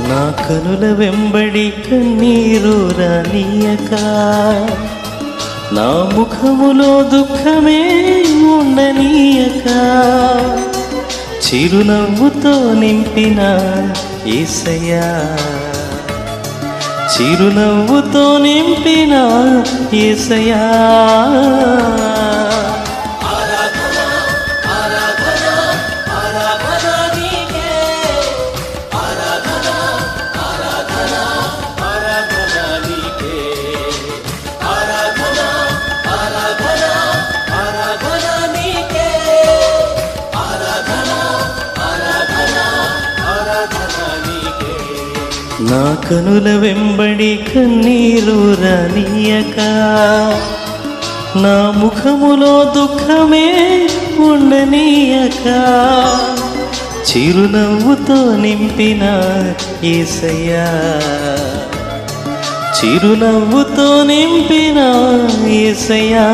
నా కనుల వెంబడి కన్నీరు రానియక, నా ముఖములో దుఃఖమే ఉండనీయక, చిరునవ్వుతో నింపిన యేసయ్యా, చిరునవ్వుతో నింపిన యేసయ్యా. నా కనుల వెంబడి కన్నీరు రానియక, నా ముఖములో దుఃఖమే ఉండనీయక, చిరునవ్వుతో నింపిన యేసయ్యా, చిరునవ్వుతో నింపిన యేసయ్యా.